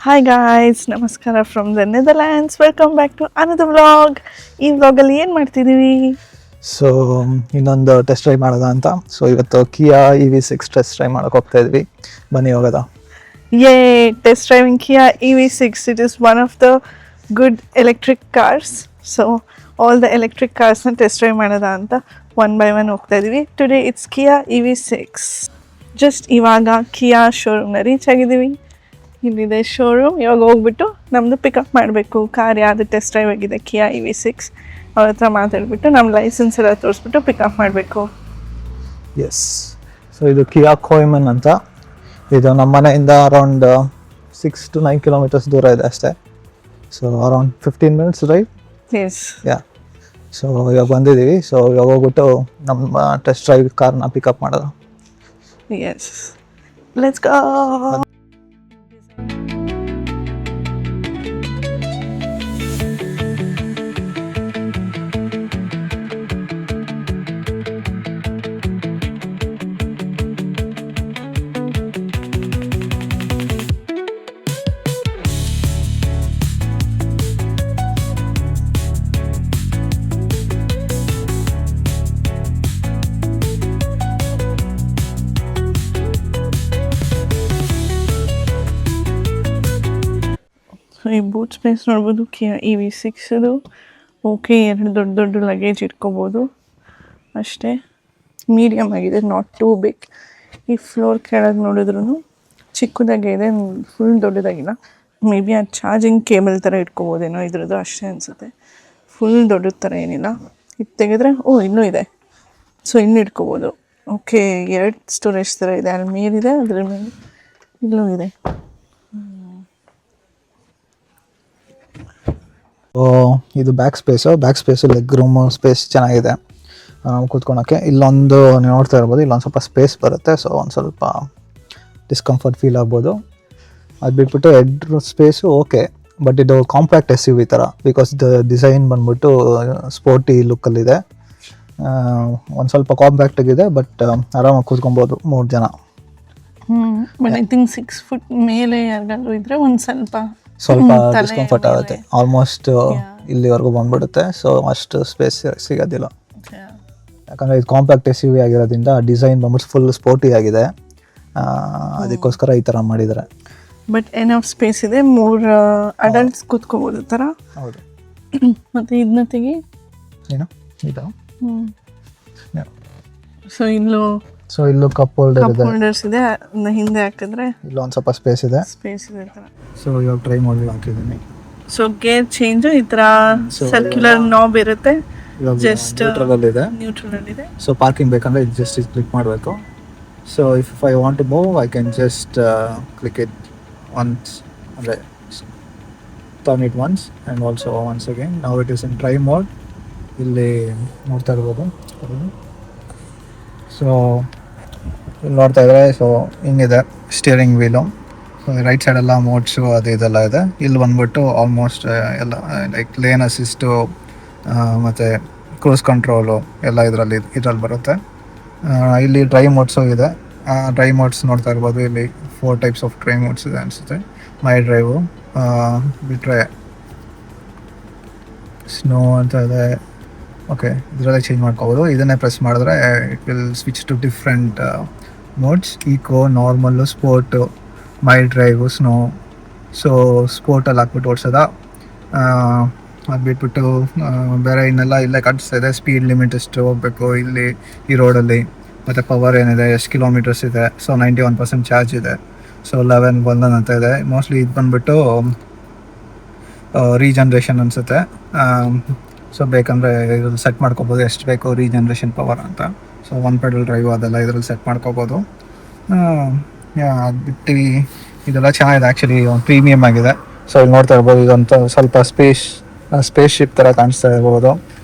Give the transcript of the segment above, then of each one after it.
Hi guys, ನಮಸ್ಕಾರ from the Netherlands. Welcome back to another vlog. ಈ ವ್ಲಾಗಲ್ಲಿ ಏನು ಮಾಡ್ತಿದ್ದೀವಿ? ಸೊ ಇನ್ನೊಂದು ಟೆಸ್ಟ್ ಡ್ರೈವ್ ಮಾಡೋದ ಅಂತ. ಸೊ ಇವತ್ತು ಕಿಯಾ EV6 ಟೆಸ್ಟ್ ಡ್ರೈವ್ ಮಾಡೋಕೆ ಹೋಗ್ತಾ ಇದ್ವಿ. ಬನ್ನಿ ಹೋಗೋದ. Yeah, test driving Kia EV6. It is one of the good electric cars. So all the electric ಕಾರ್ಸ್ನ ಟೆಸ್ಟ್ ಡ್ರೈವ್ ಮಾಡೋದ ಅಂತ ಒನ್ ಬೈ ಒನ್ ಹೋಗ್ತಾ ಇದ್ದೀವಿ. Today it's Kiya EV6. Just ಇವಾಗ ಕಿಯಾ ಶೋರೂಮ್ನ ರೀಚ್ ಆಗಿದ್ದೀವಿ. ಇಲ್ಲಿದೆ ಶೋರೂಮ್. ಇವಾಗ ಹೋಗ್ಬಿಟ್ಟು ನಮ್ಮದು ಪಿಕಪ್ ಮಾಡಬೇಕು. ಕಾರ್ ಯಾವುದು ಟೆಸ್ಟ್ ಡ್ರೈವ್ ಆಗಿದೆ ಕಿಯಾ EV6 ಅವ್ರ ಹತ್ರ ಮಾತಾಡ್ಬಿಟ್ಟು ನಮ್ಮ ಲೈಸೆನ್ಸ್ ಎಲ್ಲ ತೋರಿಸ್ಬಿಟ್ಟು ಪಿಕಪ್ ಮಾಡಬೇಕು. ಎಸ್. ಸೊ ಇದು ಕಿಯಾ ಕೋಯ್ಮನ್ ಅಂತ. ಇದು ನಮ್ಮ ಮನೆಯಿಂದ ಅರೌಂಡ್ 6 to 9 ಕಿಲೋಮೀಟರ್ಸ್ ದೂರ ಇದೆ ಅಷ್ಟೇ. So around 15 minutes drive. Yes. Yeah. So ಇವಾಗ ಬಂದಿದ್ದೀವಿ. ಸೊ ಇವಾಗ ಹೋಗ್ಬಿಟ್ಟು ನಮ್ಮ ಟೆಸ್ಟ್ ಡ್ರೈವ್ ಕಾರ್ನ ಪಿಕಪ್ ಮಾಡೋದು. Yes, let's go. ಈ ಬೂಟ್ ಸ್ಪೇಸ್ ನೋಡ್ಬೋದು ಕಿಯಾ EV6. ಓಕೆ, ಎರಡು ದೊಡ್ಡ ದೊಡ್ಡ ಲಗೇಜ್ ಇಟ್ಕೋಬೋದು ಅಷ್ಟೇ. ಮೀಡಿಯಮ್ ಆಗಿದೆ, ನಾಟ್ ಟೂ ಬಿಗ್. ಈ ಫ್ಲೋರ್ ಕೆಳಗೆ ನೋಡಿದ್ರು ಚಿಕ್ಕದಾಗೆ ಇದೆ, ಫುಲ್ ದೊಡ್ಡದಾಗಿಲ್ಲ. ಮೇ ಬಿ ಆ ಚಾರ್ಜಿಂಗ್ ಕೇಬಲ್ ಥರ ಇಟ್ಕೋಬೋದೇನೋ ಇದ್ರದ್ದು, ಅಷ್ಟೇ ಅನಿಸುತ್ತೆ. ಫುಲ್ ದೊಡ್ಡದ ಥರ ಏನಿಲ್ಲ. ಇದು ತೆಗೆದ್ರೆ ಇನ್ನೂ ಇದೆ. ಸೊ ಇನ್ನು ಇಟ್ಕೋಬೋದು. ಓಕೆ, ಎರಡು ಸ್ಟೋರೇಜ್ ಥರ ಇದೆ. ಅಲ್ಲಿ ಮೇಲಿದೆ, ಅದ್ರ ಮೇಲೆ ಇಲ್ಲೂ ಇದೆ. ಇದು back space leg room space ಚೆನ್ನಾಗಿದೆ ಕೂತ್ಕೊಳಕ್ಕೆ. ಇಲ್ಲೊಂದು ನೀವು ನೋಡ್ತಾ ಇರ್ಬೋದು, ಇಲ್ಲೊಂದು ಸ್ವಲ್ಪ ಸ್ಪೇಸ್ ಬರುತ್ತೆ. ಸೊ ಒಂದು ಸ್ವಲ್ಪ ಡಿಸ್ಕಂಫರ್ಟ್ ಫೀಲ್ ಆಗ್ಬೋದು. ಅದು ಬಿಟ್ಬಿಟ್ಟು ಹೆಡ್ ಸ್ಪೇಸು ಓಕೆ, ಬಟ್ ಇದು ಕಾಂಪ್ಯಾಕ್ಟ್ SUV ಥರ. ಬಿಕಾಸ್ ದ ಡಿಸೈನ್ ಬಂದ್ಬಿಟ್ಟು ಸ್ಪೋರ್ಟಿ ಲುಕ್ಕಲ್ಲಿದೆ. ಒಂದು ಸ್ವಲ್ಪ ಕಾಂಪ್ಯಾಕ್ಟಾಗಿದೆ, ಬಟ್ ಆರಾಮಾಗಿ ಕೂತ್ಕೊಬೋದು 3 ಜನ. ಬಟ್ ಐ ಥಿಂಕ್ 6 ಫುಟ್ ಮೇಲೆ ಯಾರಿಗಾದ್ರೂ ಇದ್ರೆ ಒಂದು ಸ್ವಲ್ಪ ಡಿಸ್ಕಂಫರ್ಟ್ ಆಗುತ್ತೆ. ಆಲ್ಮೋಸ್ಟ್ ಇಲ್ಲಿವರೆಗೂ ಬಂದ್ಬಿಡುತ್ತೆ. ಸೊ ಅಷ್ಟು ಸ್ಪೇಸ್ ಸಿಗೋದಿಲ್ಲ. ಯಾಕಂದರೆ ಇದು ಕಾಂಪ್ಯಾಕ್ಟ್ SUV ಆಗಿರೋದ್ರಿಂದ ಡಿಸೈನ್ ಬಂದ್ಬಿಟ್ಟು ಫುಲ್ ಸ್ಪೋರ್ಟಿ ಆಗಿದೆ. ಅದಕ್ಕೋಸ್ಕರ ಈ ಥರ ಮಾಡಿದ್ದಾರೆ. ಬಟ್ ಎನಫ್ ಸ್ಪೇಸ್ ಇದೆ, 3 ಅಡಲ್ಟ್ಸ್ ಕೂತ್ಕೋಬೋದು ಥರ. ಹೌದು. ಮತ್ತು ಇದನ್ನ ತೆಗಿ ಏನು ಇದು. ಸೊ ಇಲ್ಲೂ ಕಪ್ ಹೋಲ್ಡರ್ಸ್ ಇದೆ. ಹಿಂದೆ ಹಾಕಿದ್ರೆ ಇಲ್ಲೊಂದು ಸ್ವಲ್ಪ ಸ್ಪೇಸ್ ಇದೆ ಥರ. ಸೊ ಇವಾಗ ಟ್ರೈ ಮಾಡಿ ಹಾಕಿದ್ದೀನಿ. ಸೊ ಗೇರ್ ಚೇಂಜ್ ಈ ಥರ ಸರ್ಕ್ಯುಲರ್ ನಾಬ್ ಇರುತ್ತೆ. ಜಸ್ಟ್ ನ್ಯೂಟ್ರಲ್ ಅಲ್ಲಿ ಇದೆ. ಸೊ ಪಾರ್ಕಿಂಗ್ ಬೇಕಂದ್ರೆ ಜಸ್ಟ್ ಕ್ಲಿಕ್ ಮಾಡಬೇಕು. So if I want to move I can just click it once, ಅಂದರೆ turn it once and also once again. Now it is in drive mode. ಇಲ್ಲಿ ನೋಡ್ತಾ ಇರ್ಬೋದು. So ಇಲ್ಲಿ ನೋಡ್ತಾ ಇದ್ದಾರೆ. ಸೊ ಹಿಂಗಿದೆ ಸ್ಟಿಯರಿಂಗ್ ವೀಲು. ಸೊ ರೈಟ್ ಸೈಡೆಲ್ಲ modes ಅದು ಇದೆಲ್ಲ ಇದೆ. ಇಲ್ಲಿ ಬಂದ್ಬಿಟ್ಟು ಆಲ್ಮೋಸ್ಟ್ ಎಲ್ಲ ಲೈಕ್ ಲೇನ್ ಅಸಿಸ್ಟು ಮತ್ತು ಕ್ರೂಸ್ ಕಂಟ್ರೋಲು ಎಲ್ಲ ಇದರಲ್ಲಿ ಬರುತ್ತೆ. ಇಲ್ಲಿ ಡ್ರೈವ್ ಮೋಡ್ಸು ಇದೆ. ಡ್ರೈವ್ ಮೋಡ್ಸ್ ನೋಡ್ತಾ ಇರ್ಬೋದು. ಇಲ್ಲಿ 4 ಟೈಪ್ಸ್ ಆಫ್ ಡ್ರೈವ್ ಮೋಡ್ಸ್ ಇದೆ ಅನಿಸುತ್ತೆ. ಮೈ ಡ್ರೈವು ಬಿಟ್ಟರೆ ಸ್ನೋ ಅಂತ ಇದೆ. ಓಕೆ, ಇದರಲ್ಲೇ ಚೇಂಜ್ ಮಾಡ್ಕೋಬೋದು. ಇದನ್ನೇ ಪ್ರೆಸ್ ಮಾಡಿದ್ರೆ it will switch to different modes. Eco, normal, sport, my drive, snow. So ಸ್ಪೋರ್ಟಲ್ಲಿ ಹಾಕ್ಬಿಟ್ಟು ಓಡಿಸೋದ. ಅದು ಬಿಟ್ಬಿಟ್ಟು ಬೇರೆ ಇನ್ನೆಲ್ಲ ಇಲ್ಲೇ ಕಾಣಿಸ್ತಾ ಇದೆ. ಸ್ಪೀಡ್ ಲಿಮಿಟ್ ಎಷ್ಟು ಹೋಗಬೇಕು ಇಲ್ಲಿ ಈ ರೋಡಲ್ಲಿ, ಮತ್ತು ಪವರ್ ಏನಿದೆ, ಎಷ್ಟು ಕಿಲೋಮೀಟರ್ಸ್ ಇದೆ. ಸೊ 91% ಚಾರ್ಜ್ ಇದೆ. ಸೊ 11 ಅಂತ ಇದೆ. ಮೋಸ್ಟ್ಲಿ ಇದು ಬಂದುಬಿಟ್ಟು ರೀಜನ್ರೇಷನ್ ಅನಿಸುತ್ತೆ. ಸೊ ಬೇಕಂದರೆ ಇದ್ರಲ್ಲಿ ಸೆಟ್ ಮಾಡ್ಕೋಬೋದು ಎಷ್ಟು ಬೇಕು ರೀಜನ್ರೇಷನ್ ಪವರ್ ಅಂತ. ಸೊ 1 ಪೆಡಲ್ ಡ್ರೈವ್ ಅದೆಲ್ಲ ಇದರಲ್ಲಿ ಸೆಟ್ ಮಾಡ್ಕೋಬೋದು. ಅದು ಬಿಟ್ಟು ಇದೆಲ್ಲ ಚೆನ್ನಾಗಿದೆ. ಆ್ಯಕ್ಚುಲಿ ಪ್ರೀಮಿಯಮ್ ಆಗಿದೆ. ಸೊ ಇಲ್ಲಿ ನೋಡ್ತಾ ಇರ್ಬೋದು, ಇದೊಂದು ಸ್ವಲ್ಪ ಸ್ಪೇಸ್ ಶಿಪ್ ಥರ ಕಾಣಿಸ್ತಾ ಇರ್ಬೋದು.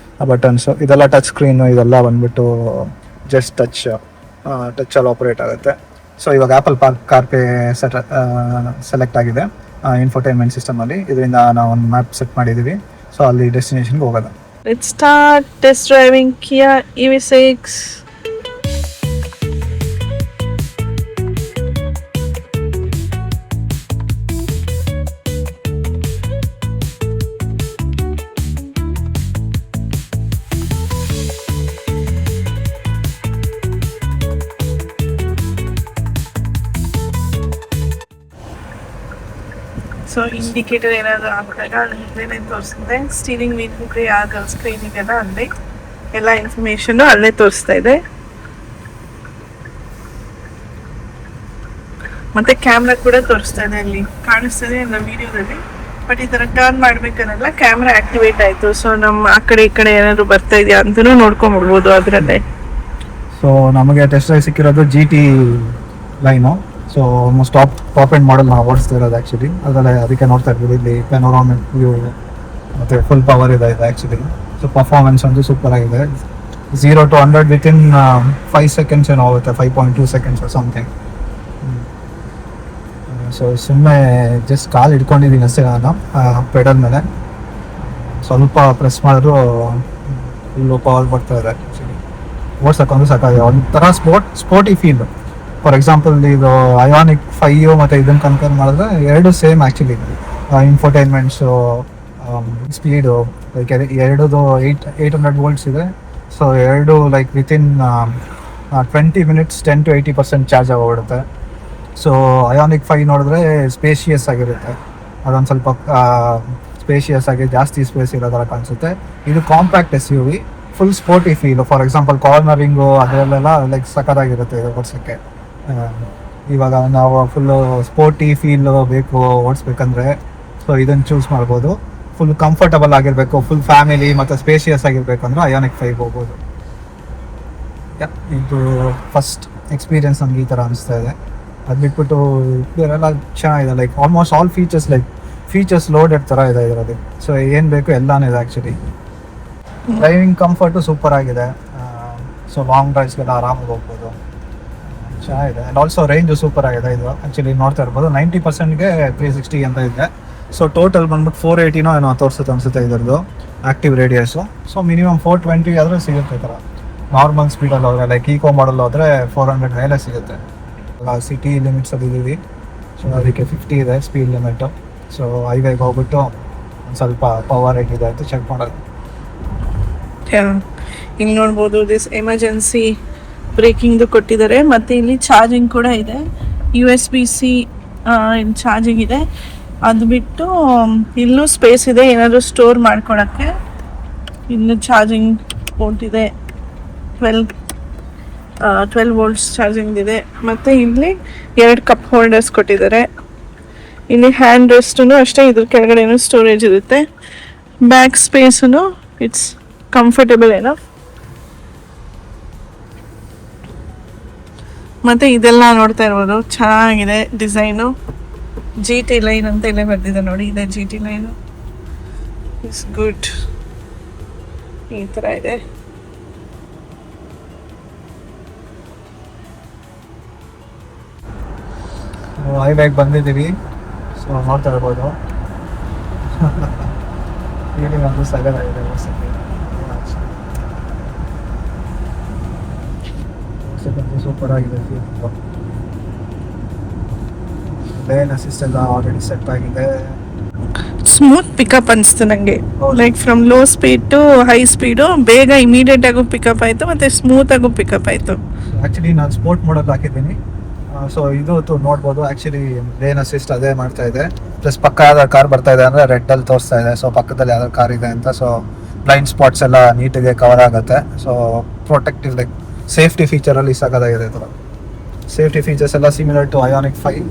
ಬಟನ್ಸು ಇದೆಲ್ಲ ಟಚ್ ಸ್ಕ್ರೀನು. ಇದೆಲ್ಲ ಬಂದ್ಬಿಟ್ಟು ಜಸ್ಟ್ ಟಚ್ಚಲ್ಲಿ ಆಪ್ರೇಟ್ ಆಗುತ್ತೆ. ಸೊ ಇವಾಗ ಆ್ಯಪಲ್ ಕಾರ್ಪ್ಲೇ ಸೆಲೆಕ್ಟ್ ಆಗಿದೆ ಇನ್ಫೋಟೈನ್ಮೆಂಟ್ ಸಿಸ್ಟಮಲ್ಲಿ. ಇದರಿಂದ ನಾವು ಒಂದು ಮ್ಯಾಪ್ ಸೆಟ್ ಮಾಡಿದ್ದೀವಿ. ಸೊ ಅಲ್ಲಿ ಡೆಸ್ಟಿನೇಷನ್ಗೆ ಹೋಗೋದು. Let's start test driving Kia EV6. So indicator ಏನಾದರೂ ಹಾಕಿದಾಗ ಅಲ್ಲೇ ತೋರಿಸುತ್ತೆ. ಸ್ಟೀರಿಂಗ್ ವೀಲ್ ಮುಖ ಯಾವ್ದು ಸ್ಕ್ರೀನಿಗೆಲ್ಲ ಅಲ್ಲೇ ಎಲ್ಲ ಇನ್ಫಾರ್ಮೇಷನ್ನು ಅಲ್ಲೇ ತೋರಿಸ್ತಾ ಇದೆ. ಮತ್ತೆ ಕ್ಯಾಮ್ರಾ ಕೂಡ ತೋರಿಸ್ತಾ ಇದೆ, ಅಲ್ಲಿ ಕಾಣಿಸ್ತದೆ ನಮ್ಮ ವಿಡಿಯೋದಲ್ಲಿ. ಬಟ್ ಈ ಥರ ಟರ್ನ್ ಮಾಡ್ಬೇಕನ್ನೆಲ್ಲ ಕ್ಯಾಮ್ರಾ ಆಕ್ಟಿವೇಟ್ ಆಯಿತು. ಸೊ ನಮ್ಮ ಆ ಕಡೆ ಈ ಕಡೆ ಏನಾದ್ರು ಬರ್ತಾ ಇದೆಯಾ ಅಂತಲೂ ನೋಡ್ಕೊಂಡ್ಬಿಡ್ಬೋದು ಅದರಲ್ಲೇ. ಸೊ ನಮಗೆ ಟೆಸ್ಟ್ ಡ್ರೈವ್ ಸಿಕ್ಕಿರೋದು GT line. So almost top end model ನಾವು ಓಡಿಸ್ತಾ ಇರೋದು ಆ್ಯಕ್ಚುಲಿ. ಅದರಲ್ಲಿ ಅದಕ್ಕೆ ನೋಡ್ತಾ ಇರ್ಬೋದು ಇಲ್ಲಿ ಪೆನೋರಾಮಿಕ್ ವ್ಯೂ ಮತ್ತು ಫುಲ್ ಪವರ್ ಇದೆ ಆ್ಯಕ್ಚುಲಿ. ಸೊ ಪರ್ಫಾರ್ಮೆನ್ಸ್ ಅಂತೂ ಸೂಪರ್ ಆಗಿದೆ. 0 to 100 ವಿತಿನ್ 5 seconds ಏನೋ ಆಗುತ್ತೆ, 5.2 seconds ಸಮಥಿಂಗ್. ಸೊ ಸುಮ್ಮನೆ ಜಸ್ಟ್ ಕಾಲು ಇಟ್ಕೊಂಡಿದ್ದೀನಿ ಅಷ್ಟೇ ನಾನು ಪೆಡಲ್ ಮೇಲೆ. ಸ್ವಲ್ಪ ಪ್ರೆಸ್ ಮಾಡಿದ್ರು ಫುಲ್ಲು ಪವರ್ ಬರ್ತಾ ಇದೆ ಆ್ಯಕ್ಚುಲಿ. ಓಡ್ಸೋಕ್ಕೊಂದು ಸಾಕಾಗಿದೆ, ಒಂಥರ ಸ್ಪೋರ್ಟಿ ಫೀಲ್. ಫಾರ್ ಎಕ್ಸಾಂಪಲ್ ಇದು ಅಯಾನಿಕ್ 5 ಮತ್ತು ಇದನ್ನು ಕಂಪೇರ್ ಮಾಡಿದ್ರೆ ಎರಡು same actually. Infotainments, speed, like ಎರಡದು 800 volts ಇದೆ. ಸೊ ಎರಡು like within 20 minutes 10 to 80% charge ಆಗೋಗ್ಬಿಡುತ್ತೆ. ಸೊ ಅಯಾನಿಕ್ 5 ನೋಡಿದ್ರೆ ಸ್ಪೇಷಿಯಸ್ ಆಗಿರುತ್ತೆ, ಅದೊಂದು ಸ್ವಲ್ಪ ಸ್ಪೇಷಿಯಸ್ ಆಗಿ ಜಾಸ್ತಿ ಸ್ಪೇಸ್ ಇರೋ ಥರ ಕಾಣಿಸುತ್ತೆ. ಇದು compact SUV, full sporty feel. For example cornering ಅದರಲ್ಲೆಲ್ಲ ಲೈಕ್ ಸಖತ್ತಾಗಿರುತ್ತೆ ಇದು ಓಡಿಸೋಕ್ಕೆ. ಇವಾಗ ನಾವು ಫುಲ್ಲು ಸ್ಪೋರ್ಟಿ ಫೀಲ್ ಬೇಕು ಓಡಿಸ್ಬೇಕಂದ್ರೆ ಸೊ ಇದನ್ನು ಚೂಸ್ ಮಾಡ್ಬೋದು. ಫುಲ್ ಕಂಫರ್ಟಬಲ್ ಆಗಿರಬೇಕು, ಫುಲ್ ಫ್ಯಾಮಿಲಿ ಮತ್ತು ಸ್ಪೇಷಿಯಸ್ ಆಗಿರಬೇಕು ಅಂದರೆ ಅಯಾನಿಕ್ 5 ಹೋಗ್ಬೋದು. ಇದು ಫಸ್ಟ್ ಎಕ್ಸ್ಪೀರಿಯನ್ಸ್ ನಮ್ಗೆ ಈ ಥರ ಅನಿಸ್ತಾ ಇದೆ. ಅದು ಬಿಟ್ಬಿಟ್ಟು ಇದೆಲ್ಲ ಚೆನ್ನಾಗಿದೆ, like almost all features loaded ಥರ ಇದೆ ಇದರಲ್ಲಿ. ಸೊ ಏನು ಬೇಕು ಎಲ್ಲಾನು ಇದೆ ಆ್ಯಕ್ಚುಲಿ. ಡ್ರೈವಿಂಗ್ ಕಂಫರ್ಟು ಸೂಪರ್ ಆಗಿದೆ. ಸೊ ಲಾಂಗ್ ಡ್ರೈವ್ಸ್ಗೆಲ್ಲ ಆರಾಮಾಗಿ ಹೋಗ್ಬೋದು, ಚೆನ್ನಾಗಿದೆ. ಆ್ಯಂಡ್ ಆಲ್ಸೋ ರೇಂಜು ಸೂಪರ್ ಆಗಿದೆ. ಇದು ಆ್ಯಕ್ಚುಲಿ ನೋಡ್ತಾ ಇರ್ಬೋದು 90%ಗೆ 360 ಅಂತ ಇದೆ. ಸೊ ಟೋಟಲ್ ಬಂದ್ಬಿಟ್ಟು 480 ಏನೋ ತೋರಿಸುತ್ತೆ ಅನಿಸುತ್ತೆ ಇದರದ್ದು ಆ್ಯಕ್ಟಿವ್ ರೇಡಿಯಸ್ಸು. ಸೊ ಮಿನಿಮಮ್ 420 ಆದರೆ ಸಿಗುತ್ತೆ ಈ ಥರ. ನಾರ್ಮಲ್ ಸ್ಪೀಡಲ್ಲಿ ಹೋದರೆ ಲೈಕ್ ಈಕೋ ಮಾಡಲ್ ಹೋದರೆ 400 ಮೇಲೆ ಸಿಗುತ್ತೆ. ಸಿಟಿ ಲಿಮಿಟ್ಸಲ್ಲಿ ಇದ್ದೀವಿ, ಸೊ ಅದಕ್ಕೆ 50 ಇದೆ ಸ್ಪೀಡ್ ಲಿಮಿಟು. ಸೊ ಹೈವೇಗೆ ಹೋಗ್ಬಿಟ್ಟು ಒಂದು ಸ್ವಲ್ಪ ಪವರ್ ಹೇಗಿದೆ ಅಂತ ಚೆಕ್ ಮಾಡೋದು. ಇಲ್ಲಿ ನೋಡ್ಬೋದು ದಿಸ್ ಎಮರ್ಜೆನ್ಸಿ ಬ್ರೇಕಿಂಗ್ದು ಕೊಟ್ಟಿದ್ದಾರೆ. ಮತ್ತು ಇಲ್ಲಿ ಚಾರ್ಜಿಂಗ್ ಕೂಡ ಇದೆ, USB-C ಇಲ್ಲಿ ಚಾರ್ಜಿಂಗ್ ಇದೆ. ಅದು ಬಿಟ್ಟು ಇಲ್ಲೂ ಸ್ಪೇಸ್ ಇದೆ ಏನಾದರೂ ಸ್ಟೋರ್ ಮಾಡ್ಕೊಳಕ್ಕೆ. ಇನ್ನು ಚಾರ್ಜಿಂಗ್ ಪೋರ್ಟ್ ಇದೆ, 12 volts ಚಾರ್ಜಿಂಗ್ ಇದೆ. ಮತ್ತು ಇಲ್ಲಿ 2 ಕಪ್ ಹೋಲ್ಡರ್ಸ್ ಕೊಟ್ಟಿದ್ದಾರೆ. ಇಲ್ಲಿ ಹ್ಯಾಂಡ್ ರೆಸ್ಟೂ ಅಷ್ಟೇ, ಇದ್ರ ಕೆಳಗಡೆನೂ ಸ್ಟೋರೇಜ್ ಇರುತ್ತೆ. ಬ್ಯಾಕ್ ಸ್ಪೇಸೂ ಇಟ್ಸ್ ಕಂಫರ್ಟಬಲ್ ಏನಫ್. ಮತ್ತು ಇದೆಲ್ಲ ನೋಡ್ತಾ ಇರ್ಬೋದು, ಚೆನ್ನಾಗಿದೆ ಡಿಸೈನು. GT ಲೈನ್ ಅಂತ ಇಲ್ಲೇ ಬರ್ತಿದೆ ನೋಡಿ, ಇದೆ GT ಲೈನು. ಇಟ್ಸ್ ಗುಡ್, ಈ ಥರ ಇದೆ. ಹೈವೇಗೆ ಬಂದಿದ್ದೀವಿ. ಸೊ ನೋಡ್ತಾ ಇರ್ಬೋದು ಫೀಲಿಂಗ್ ಅಂತೂ ಸಗದಾಗಿದೆ. ಸೂಪರ್ ಆಗಿದೆ feeling. Lane assistant already set ಆಗಿದೆ. ಸ್ಮೂತ್ ಪಿಕಪ್ ಅನಿಸ್ತು ನನಗೆ. Like from low speed to high speed ಬೇಗ ಇಮಿಡಿಯೇಟ್ ಆಗು ಪಿಕಪ್ ಆಯಿತು, ಮತ್ತು ಸ್ಮೂತ್ ಆಗು ಪಿಕಪ್ ಆಯಿತು. ಆ್ಯಕ್ಚುಲಿ ನಾನು ಸ್ಪೋರ್ಟ್ ಮೋಡಲ್ಲಿ ಹಾಕಿದ್ದೀನಿ. ಸೊ ಇದು ನೋಡ್ಬೋದು ಆ್ಯಕ್ಚುಲಿ ಲೇನ್ ಅಸಿಸ್ಟ್ ಅದೇ ಮಾಡ್ತಾ ಇದೆ. ಪ್ಲಸ್ ಪಕ್ಕ ಯಾವ್ದಾದ್ರು ಕಾರ್ ಬರ್ತಾ ಇದೆ ಅಂದರೆ ರೆಡ್ಡಲ್ಲಿ ತೋರಿಸ್ತಾ ಇದೆ. ಸೊ ಪಕ್ಕದಲ್ಲಿ ಯಾವ್ದಾದ್ರು ಕಾರ್ ಇದೆ ಅಂತ. ಸೊ ಬ್ಲೈಂಡ್ ಸ್ಪಾಟ್ಸ್ ಎಲ್ಲ ನೀಟಾಗಿ ಕವರ್ ಆಗುತ್ತೆ. ಸೊ ಪ್ರೊಟೆಕ್ಟಿವ್ ಲೈಕ್ ಸೇಫ್ಟಿ ಫೀಚರಲ್ಲಿ ಸಾಕಾಗಿದೆ. ಈ ಥರ ಸೇಫ್ಟಿ ಫೀಚರ್ಸ್ ಎಲ್ಲ ಸಿಮಿಲರ್ ಟು ಅಯಾನಿಕ್ 5.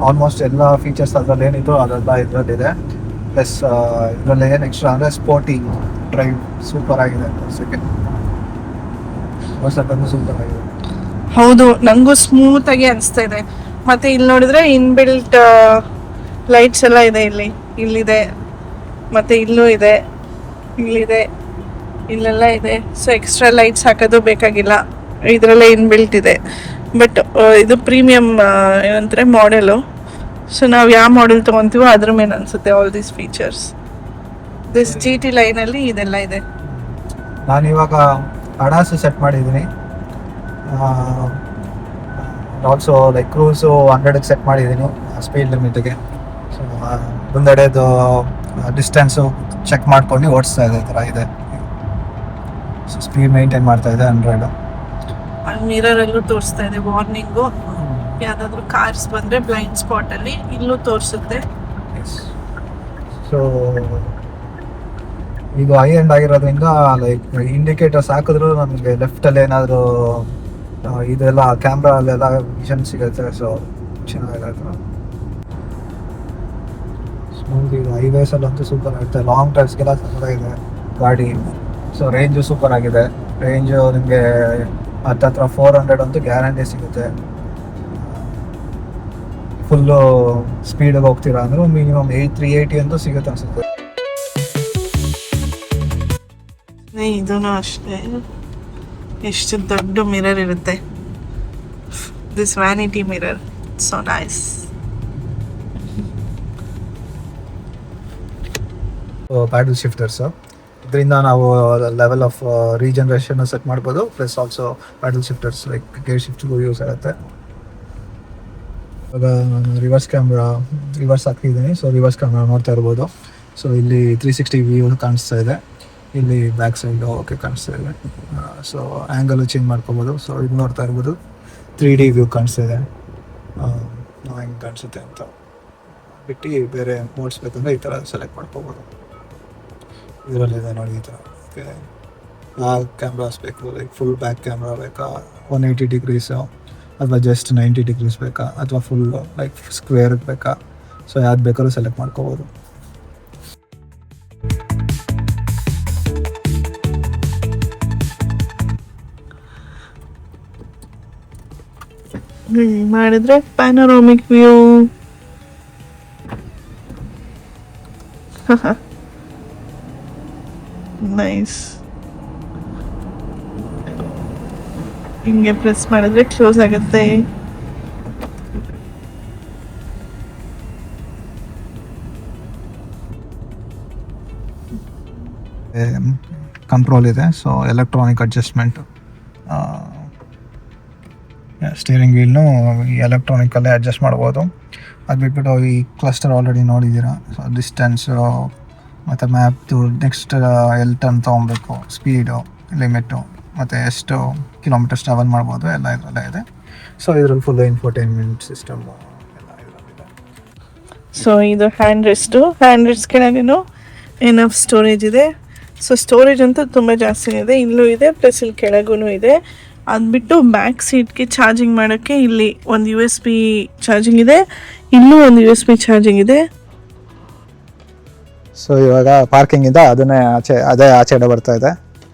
ಆಲ್ಮೋಸ್ಟ್ ಎಲ್ಲ ಫೀಚರ್ಸ್ ಅದರಲ್ಲಿ ಏನಿತ್ತು ಅದೆಲ್ಲ ಇದರಲ್ಲಿದೆ. ಪ್ಲಸ್ ಇದರಲ್ಲಿ ಏನು ಎಕ್ಸ್ಟ್ರಾ ಅಂದರೆ ಸ್ಪೋರ್ಟಿ ಡ್ರೈವ್ ಸೂಪರ್ ಆಗಿದೆ. ವರ್ಷಕ್ಕೂ ಸೂಪರ್ ಆಗಿದೆ. ಹೌದು, ನನಗೂ ಸ್ಮೂತಾಗಿ ಅನಿಸ್ತಾ ಇದೆ. ಮತ್ತು ಇಲ್ಲಿ ನೋಡಿದ್ರೆ ಇನ್ಬಿಲ್ಟ್ ಲೈಟ್ಸ್ ಎಲ್ಲ ಇದೆ. ಇಲ್ಲಿದೆ, ಮತ್ತು ಇಲ್ಲೂ ಇದೆ, ಇಲ್ಲಿದೆ, ಇಲ್ಲೆಲ್ಲ ಇದೆ. ಸೊ ಎಕ್ಸ್ಟ್ರಾ ಲೈಟ್ಸ್ ಹಾಕೋದು ಬೇಕಾಗಿಲ್ಲ, ಇದರಲ್ಲೇ ಇನ್ಬಿಲ್ಟ್ ಇದೆ. ಬಟ್ ಇದು ಪ್ರೀಮಿಯಮ್ ಏನಂತಾರೆ ಮಾಡೆಲು. ಸೊ ನಾವು ಯಾವ ಮಾಡೆಲ್ ತೊಗೊತೀವೋ ಅದ್ರ ಮೇಲೆ ಅನಿಸುತ್ತೆ all these features. This GT ಲೈನಲ್ಲಿ ಇದೆಲ್ಲ ಇದೆ. ನಾನು ಇವಾಗ ಅಡಾಸು ಸೆಟ್ ಮಾಡಿದ್ದೀನಿ. ಆಲ್ಸೋ ಲೈಕ್ ಕ್ರೂಸು 100ಗೆ ಸೆಟ್ ಮಾಡಿದ್ದೀನಿ ಸ್ಪೀಡ್ ಲಿಮಿಟಿಗೆ. ಸೊ ಮುಂದೆಡೆದು ಡಿಸ್ಟೆನ್ಸು ಚೆಕ್ ಮಾಡ್ಕೊಂಡು ಓಡಿಸ್ತಾ ಇದೆ. ಈ ಥರ ಇದೆ. ಸೊ ಸ್ಪೀಡ್ ಮೇಂಟೈನ್ ಮಾಡ್ತಾ ಇದೆ 100. ಮಿರರಲ್ಲೂ ತೋರಿಸ್ತಾ ಇದೆ ವಾರ್ನಿಂಗು. ಯಾವುದಾದ್ರೂ ಕಾರ್ಸ್ ಬಂದರೆ ಬ್ಲೈಂಡ್ ಸ್ಪಾಟಲ್ಲಿ ಇಲ್ಲೂ ತೋರಿಸುತ್ತೆ. ಸೊ ಇದು ಹೈ ಎಂಡ್ ಆಗಿರೋದ್ರಿಂದ ಲೈಕ್ ಇಂಡಿಕೇಟರ್ಸ್ ಹಾಕಿದ್ರು ನಮಗೆ ಲೆಫ್ಟಲ್ಲಿ ಏನಾದರೂ ಇದೆಲ್ಲ ಕ್ಯಾಮ್ರಾ ಅಲ್ಲೆಲ್ಲ ವಿಷನ್ ಸಿಗುತ್ತೆ. ಸೊ ಚೆನ್ನಾಗಿರುತ್ತೆ. ಸ್ಮೂತ್ ಇದು ಹೈವೇಸಲ್ಲಂತೂ ಸೂಪರ್ ಆಗುತ್ತೆ. ಲಾಂಗ್ ಡ್ರೈವ್ಸ್ಗೆಲ್ಲ ಚೆನ್ನಾಗಿದೆ ಗಾಡಿ. ಸೊ ರೇಂಜು ಸೂಪರ್ ಆಗಿದೆ. ರೇಂಜು ನಿಮಗೆ ಹತ್ತತ್ರ 400 ಅಂತೂ ಗ್ಯಾರಂಟಿ ಸಿಗುತ್ತೆ. ಫುಲ್ಲು ಸ್ಪೀಡಿಗೆ ಹೋಗ್ತೀರಾ ಅಂದ್ರೆ ಮಿನಿಮಮ್ 380 ಅಂತೂ ಸಿಗುತ್ತೆ ಅನ್ಸುತ್ತೆ. ಇದೂ ಅಷ್ಟೇ, ಎಷ್ಟು ದೊಡ್ಡ ಮಿರರ್ ಇರುತ್ತೆ. This vanity mirror, so nice. Paddle shifters, ಇದರಿಂದ ನಾವು ಲೆವೆಲ್ ಆಫ್ ರೀಜನರೇಷನ್ ಸೆಟ್ ಮಾಡ್ಬೋದು. Plus also paddle shifters like gear ಶಿಫ್ಟ್ಗೂ ಯೂಸ್ ಆಗುತ್ತೆ. ಇವಾಗ ನಾನು ರಿವರ್ಸ್ ಹಾಕಿದ್ದೀನಿ. ಸೊ ರಿವರ್ಸ್ ಕ್ಯಾಮ್ರಾ ನೋಡ್ತಾ ಇರ್ಬೋದು. ಸೊ ಇಲ್ಲಿ 360 ವ್ಯೂ ಕಾಣಿಸ್ತಾ ಇದೆ. ಇಲ್ಲಿ ಬ್ಯಾಕ್ ಸೈಡ್ ಓಕೆ ಕಾಣಿಸ್ತಾ ಇದೆ. ಸೊ ಆ್ಯಂಗಲ್ ಚೇಂಜ್ ಮಾಡ್ಕೋಬೋದು. ಸೊ ಇದು ನೋಡ್ತಾ ಇರ್ಬೋದು 3D ವ್ಯೂ ಕಾಣಿಸ್ತಾ ಇದೆ. ಹೆಂಗೆ ಕಾಣಿಸುತ್ತೆ ಅಂತ ಬಿಟ್ಟು ಬೇರೆ ಮೋಡ್ಸ್ ಬೇಕಂದರೆ ಈ ಥರ ಸೆಲೆಕ್ಟ್ ಮಾಡ್ಕೋಬೋದು. ಇದರಲ್ಲಿದೆ ನೋಡಿ ಈ ಥರ. ಓಕೆ, ಕ್ಯಾಮ್ರಾಸ್ ಬೇಕು, ಲೈಕ್ ಫುಲ್ ಬ್ಯಾಕ್ ಕ್ಯಾಮ್ರಾ ಬೇಕಾ, 180 ಡಿಗ್ರೀಸು ಅಥವಾ ಜಸ್ಟ್ 90 ಡಿಗ್ರೀಸ್ ಬೇಕಾ, ಅಥವಾ ಫುಲ್ ಲೈಕ್ ಸ್ಕ್ವೇರ್ ಬೇಕಾ. ಸೊ ಯಾವ್ದು ಬೇಕಾದ್ರೂ ಸೆಲೆಕ್ಟ್ ಮಾಡ್ಕೋಬೋದು. ಮಾಡಿದ್ರೆ ಪ್ಯಾನೋರಾಮಿಕ್ ವ್ಯೂ. ನೈಸ್. ಹಿಂಗೆ ಪ್ರೆಸ್ ಮಾಡಿದ್ರೆ ಕ್ಲೋಸ್ ಆಗುತ್ತೆ. ಕಂಟ್ರೋಲ್ ಇದೆ. So electronic adjustment. ಸ್ಟೀರಿಂಗ್ ವೀಲ್ನು ಎಲೆಕ್ಟ್ರಾನಿಕಲ್ಲೇ ಅಡ್ಜಸ್ಟ್ ಮಾಡ್ಬೋದು. ಅದು ಬಿಟ್ಬಿಟ್ಟು ಈ ಕ್ಲಸ್ಟರ್ ಆಲ್ರೆಡಿ ನೋಡಿದ್ದೀರಾ. ಸೊ ಡಿಸ್ಟೆನ್ಸು ಮತ್ತು ಮ್ಯಾಪ್ದು ನೆಕ್ಸ್ಟ್ ಎಲ್ಲಿ ಟರ್ನ್ ತೊಗೊಬೇಕು, ಸ್ಪೀಡು ಲಿಮಿಟು, ಮತ್ತು ಎಷ್ಟು ಕಿಲೋಮೀಟರ್ಸ್ ಟ್ರಾವೆಲ್ ಮಾಡ್ಬೋದು ಎಲ್ಲ ಇದರಲ್ಲೇ ಇದೆ. ಸೊ ಇದರಲ್ಲಿ ಫುಲ್ ಇನ್ಫೋಟೈನ್ಮೆಂಟ್ ಸಿಸ್ಟಮ್ ಎಲ್ಲ ಇದರಲ್ಲಿದೆ. ಸೊ ಇದು ಹ್ಯಾಂಡ್ ರೆಸ್ಟ್ ಕೆಳಗೇನು ಎನಫ್ ಸ್ಟೋರೇಜ್ ಇದೆ. ಸೊ ಸ್ಟೋರೇಜ್ ಅಂತೂ ತುಂಬ ಜಾಸ್ತಿ ಇದೆ. ಇಲ್ಲೂ ಇದೆ, ಪ್ಲಸ್ ಇಲ್ಲಿ ಕೆಳಗೂ ಇದೆ. ಅದು ಬಿಟ್ಟು ಬ್ಯಾಕ್ ಸೀಟ್ಗೆ ಚಾರ್ಜಿಂಗ್ ಮಾಡೋಕ್ಕೆ ಇಲ್ಲಿ ಒಂದು USB ಚಾರ್ಜಿಂಗ್ ಇದೆ, ಇಲ್ಲೂ ಒಂದು USB ಚಾರ್ಜಿಂಗ್ ಇದೆ. ಸೊ ಇವಾಗ ಪಾರ್ಕಿಂಗಿಂದ ಅದೇ ಆಚೆಡೆ ಬರ್ತಾ ಇದೆ.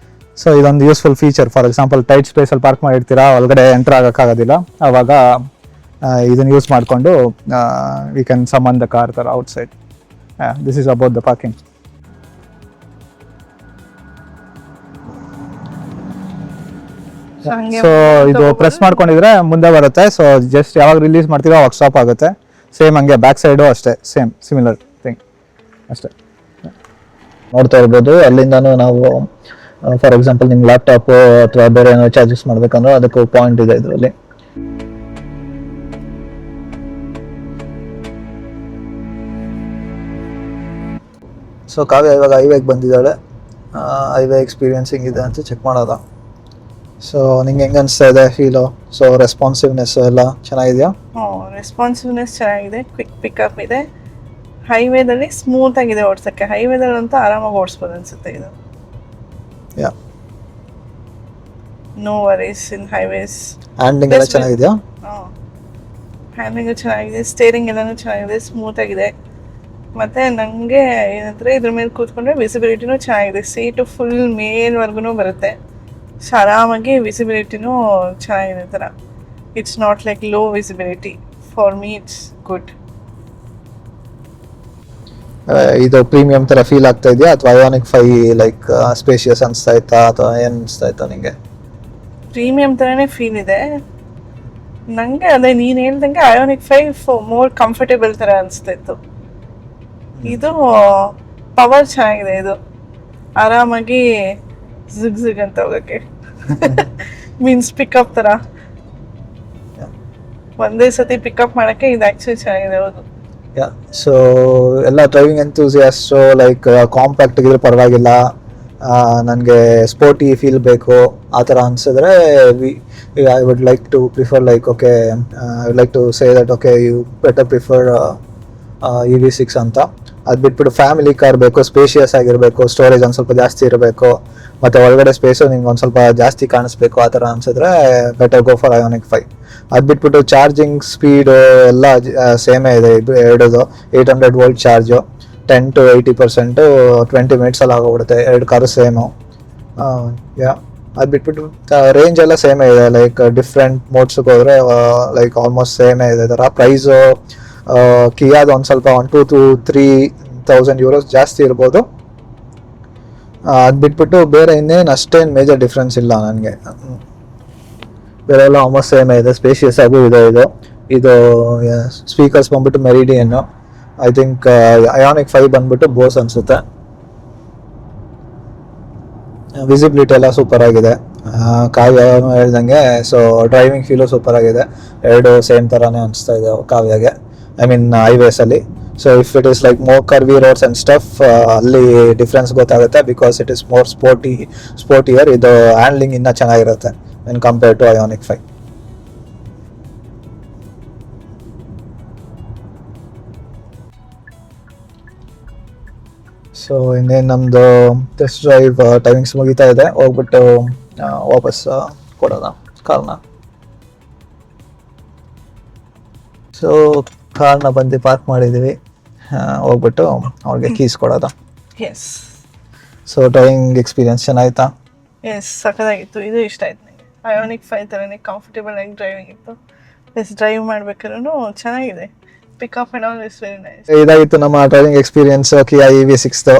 ಸೊ ಇದೊಂದು useful feature. For example tight ಸ್ಪೇಸಲ್ಲಿ ಪಾರ್ಕ್ ಮಾಡಿರ್ತೀರಾ, ಒಳಗಡೆ ಎಂಟರ್ ಆಗೋಕ್ಕಾಗೋದಿಲ್ಲ. ಆವಾಗ ಇದನ್ನು ಯೂಸ್ ಮಾಡಿಕೊಂಡು we can summon the car ಥರ outside. This is about the parking. So ಇದು ಪ್ರೆಸ್ ಮಾಡ್ಕೊಂಡಿದ್ರೆ ಮುಂದೆ ಬರುತ್ತೆ. ಸೊ ಜಸ್ಟ್ ಯಾವಾಗ ರಿಲೀಸ್ ಮಾಡ್ತೀರೋ ಅವಾಗ ಸ್ಟಾಪ್ ಆಗುತ್ತೆ. ಸೇಮ್ ಹಂಗೆ ಬ್ಯಾಕ್ ಸೈಡು ಅಷ್ಟೇ, ಸೇಮ್ ಸಿಮಿಲರ್ ಥಿಂಗ್ ಅಷ್ಟೇ. ನೋಡ್ತಾ ಇರ್ಬೋದು. ಅಲ್ಲಿಂದನೂ ನಾವು ಫಾರ್ ಎಕ್ಸಾಂಪಲ್ ನಿಮ್ಮ ಲ್ಯಾಪ್ಟಾಪ್ ಅಥವಾ ಬೇರೆ ಏನೋ ಚಾರ್ಜಸ್ ಮಾಡ್ಬೇಕಂದ್ರೆ ಅದಕ್ಕೂ ಪಾಯಿಂಟ್ ಇದೆ ಇದರಲ್ಲಿ. ಸೊ ಕಾವ್ಯ ಇವಾಗ ಹೈವೇಗೆ ಬಂದಿದ್ದಾಳೆ. ಹೈವೇ ಎಕ್ಸ್ಪೀರಿಯನ್ಸ್ ಹೆಂಗಿದೆ ಅಂತ ಚೆಕ್ ಮಾಡೋದ. ಸೊ ನಿಂಗೆ ಹೆಂಗೆ ಅನಿಸ್ತಾ ಇದೆ ಫೀಲು? ಸೊ ರೆಸ್ಪಾನ್ಸಿವ್ನೆಸ್ ಎಲ್ಲ ಚೆನ್ನಾಗಿದೆಯಾ? ರೆಸ್ಪಾನ್ಸಿವ್ನೆಸ್ ಚೆನ್ನಾಗಿದೆ, ಕ್ವಿಕ್ ಪಿಕಪ್ ಇದೆ. ಹೈವೇದಲ್ಲಿ ಸ್ಮೂತ್ ಆಗಿದೆ ಓಡಿಸೋಕ್ಕೆ. ಹೈವೇದಲ್ಲಿ ಅಂತೂ ಆರಾಮಾಗಿ ಓಡಿಸ್ಬೋದು ಅನ್ಸುತ್ತೆ ಇದು. ಯಾ, ನೋ ವರೀಸ್ ಇನ್ ಹೈವೇಸ್. ಹ್ಯಾಂಡ್ಲಿಂಗ್ ಎಲ್ಲ ಚೆನ್ನಾಗಿದೆಯಾ? ಹ್ಯಾಂಡ್ಲಿಂಗು ಚೆನ್ನಾಗಿದೆ, ಸ್ಟೇರಿಂಗ್ ಎಲ್ಲನೂ ಚೆನ್ನಾಗಿದೆ, ಸ್ಮೂತ್ ಆಗಿದೆ. ಮತ್ತು ನನಗೆ ಏನಂದರೆ ಇದ್ರ ಮೇಲೆ ಕೂತ್ಕೊಂಡ್ರೆ ವಿಸಿಬಿಲಿಟಿನೂ ಚೆನ್ನಾಗಿದೆ. ಸೀಟು ಫುಲ್ ಮೇಲ್ವರೆಗೂ ಬರುತ್ತೆ. ಸೊ ಆರಾಮಾಗಿ ವಿಸಿಬಿಲಿಟಿನೂ ಚೆನ್ನಾಗಿದೆ ಥರ. It's not like low visibility. For me it's good. ಇದು ಪ್ರೀಮಿಯಂ ಥರ ಫೀಲ್ ಆಗ್ತಾ ಇದೆಯಾ ಅಥವಾ ಐಯಾನಿಕ್ 5 ಲೈಕ್ ಸ್ಪೇಷಿಯಸ್ ಅನಿಸ್ತಾ ಇತ್ತಾ ಅಥವಾ ಏನು ಅನಿಸ್ತಾ ಇತ್ತಾ ನಿಮಗೆ? ಪ್ರೀಮಿಯಂ ಥರನೇ ಫೀಲ್ ಇದೆ ನನಗೆ. ಅದೇ ನೀನು ಹೇಳ್ದಂಗೆ ಐಯಾನಿಕ್ 5 ಮೋರ್ ಕಂಫರ್ಟೇಬಲ್ ಥರ ಅನಿಸ್ತಾ ಇತ್ತು. ಇದು ಪವರ್ ಚೆನ್ನಾಗಿದೆ. ಇದು ಆರಾಮಾಗಿ ಝಿಗ್ ಅಂತ ಹೋಗೋಕ್ಕೆ ಮೀನ್ಸ್ ಪಿಕಪ್ ಥರ ಒಂದೇ ಸತಿ ಪಿಕಪ್ ಮಾಡೋಕ್ಕೆ ಇದು ಆ್ಯಕ್ಚುಲಿ ಚೆನ್ನಾಗಿದೆ. ಹೌದು. ಸೊ ಎಲ್ಲ ಡ್ರೈವಿಂಗ್ ಎಂಥೂಸಿಯಾಸ್ಟು ಲೈಕ್ ಕಾಂಪ್ಯಾಕ್ಟ್ ಇದ್ರೆ ಪರವಾಗಿಲ್ಲ, ನನಗೆ ಸ್ಪೋರ್ಟಿ ಫೀಲ್ ಬೇಕು ಆ ಥರ ಅನಿಸಿದ್ರೆ I would like to prefer like okay I would like to say that okay you better prefer EV6 ಅಂತ. ಅದು ಬಿಟ್ಬಿಟ್ಟು ಫ್ಯಾಮಿಲಿ ಕಾರ್ ಬೇಕು, ಸ್ಪೇಷಿಯಸ್ ಆಗಿರಬೇಕು, ಸ್ಟೋರೇಜ್ ಒಂದು ಸ್ವಲ್ಪ ಜಾಸ್ತಿ ಇರಬೇಕು, ಮತ್ತು ಒಳಗಡೆ ಸ್ಪೇಸು ನಿಮ್ಗೆ ಒಂದು ಸ್ವಲ್ಪ ಜಾಸ್ತಿ ಕಾಣಿಸ್ಬೇಕು ಆ ಥರ ಅನಿಸಿದ್ರೆ ಬೆಟರ್ ಗೋ ಫಾರ್ ಐಯೋನಿಕ್ 5. ಅದು ಬಿಟ್ಬಿಟ್ಟು ಚಾರ್ಜಿಂಗ್ ಸ್ಪೀಡು ಎಲ್ಲ ಸೇಮೇ ಇದೆ ಇದು ಎರಡದು. 800 ವೋಲ್ಟ್ ಚಾರ್ಜು, 10 to 80%, 20 ಮಿನಿಟ್ಸಲ್ಲಿ ಆಗೋಗ್ಬಿಡುತ್ತೆ. ಎರಡು ಕಾರು ಸೇಮು. ಯಾ ಅದು ಬಿಟ್ಬಿಟ್ಟು ರೇಂಜ್ ಎಲ್ಲ ಸೇಮೇ ಇದೆ. ಲೈಕ್ ಡಿಫ್ರೆಂಟ್ ಮೋಡ್ಸ್ಗೆ ಹೋದರೆ ಲೈಕ್ ಆಲ್ಮೋಸ್ಟ್ ಸೇಮೇ ಇದೆ ಥರ. ಪ್ರೈಸು ಕಿಯಾದ ಒಂದು ಸ್ವಲ್ಪ 1,000 to 3,000 euros ಜಾಸ್ತಿ ಇರ್ಬೋದು. ಅದು ಬಿಟ್ಬಿಟ್ಟು ಬೇರೆ ಇನ್ನೇನು ಅಷ್ಟೇನು ಮೇಜರ್ ಡಿಫ್ರೆನ್ಸ್ ಇಲ್ಲ ನನಗೆ. ಬೇರೆ ಎಲ್ಲ ಆಲ್ಮೋಸ್ಟ್ ಸೇಮೇ ಇದೆ. ಸ್ಪೇಷಿಯಸ್ ಆಗು ಇದೆ. ಇದು ಸ್ಪೀಕರ್ಸ್ ಬಂದ್ಬಿಟ್ಟು ಮೆರಿಡಿಯನ್ನು, ಐ ಥಿಂಕ್ ಐಯೋನಿಕ್ 5 ಬಂದ್ಬಿಟ್ಟು ಬೋಸ್ ಅನಿಸುತ್ತೆ. ವಿಸಿಬಿಲಿಟಿ ಎಲ್ಲ ಸೂಪರ್ ಆಗಿದೆ. ಕಾವ್ಯ ಹೇಳ್ದಂಗೆ, ಸೊ ಡ್ರೈವಿಂಗ್ ಫೀಲು ಸೂಪರ್ ಆಗಿದೆ. ಎರಡು ಸೇಮ್ ಥರನೇ ಅನಿಸ್ತಾ ಇದೆ ಕಾವ್ಯಗೆ, ಐ ಮೀನ್ ಹೈವೇಸಲ್ಲಿ. So if it is like more curvy roads and stuff, ಅಲ್ಲಿ ಡಿಫ್ರೆನ್ಸ್ ಗೊತ್ತಾಗುತ್ತೆ, because it is more sportier. ಇದು ಹ್ಯಾಂಡ್ಲಿಂಗ್ ಇನ್ನೂ ಚೆನ್ನಾಗಿರುತ್ತೆ when compare to Ioniq 5. So ಇನ್ನೇನು ನಮ್ಮದು ಟೆಸ್ಟ್ ಡ್ರೈವ್ ಟೈಮಿಂಗ್ಸ್ ಮುಗಿತಾ ಇದೆ. ಹೋಗ್ಬಿಟ್ಟು ವಾಪಸ್ ಕೊಡೋಣ ಕಾರ್ನ. ಸೊ ಕಾರ್ನ ಬಂದು ಪಾರ್ಕ್ ಮಾಡಿದ್ದೀವಿ. ಹೋಗ್ಬಿಟ್ಟು ಅವ್ರಿಗೆ ಕೀಸ್ ಕೊಡೋದ. ಎಸ್ ಸೊ ಡ್ರೈವಿಂಗ್ ಎಕ್ಸ್ಪೀರಿಯನ್ಸ್ ಚೆನ್ನಾಯ್ತಾ? ಎಸ್, ಸಖತ್ತಾಗಿತ್ತು. ಇದು ಇಷ್ಟ ಆಯ್ತು ನನಗೆ. ಐಯೋನಿಕ್ 5 ಥರನೇ ಕಂಫರ್ಟೇಬಲ್ ಆಗಿ ಡ್ರೈವಿಂಗ್ ಇತ್ತು. ಎಸ್, ಡ್ರೈವ್ ಮಾಡ್ಬೇಕಾದ್ರೂ ಚೆನ್ನಾಗಿದೆ. Pickup and all is very nice. ಇದಾಗಿತ್ತು ನಮ್ಮ ಡ್ರೈವಿಂಗ್ ಎಕ್ಸ್ಪೀರಿಯನ್ಸ್ ಕಿಯಾ EV6.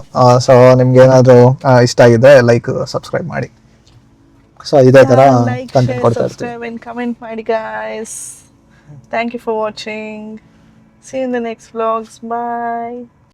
ಸೊ ನಿಮ್ಗೆ ಏನಾದರೂ ಇಷ್ಟ ಆಗಿದೆ ಲೈಕ್ ಸಬ್ಸ್ಕ್ರೈಬ್ ಮಾಡಿ. ಸೊ ಇದೇ ಥರ ಕಂಟೆಂಟ್ ಕೊಡ್ತಾ ಇರ್ತೀವಿ. Subscribe and comment ಮಾಡಿ guys. Thank you for watching. See you in the next vlogs. Bye.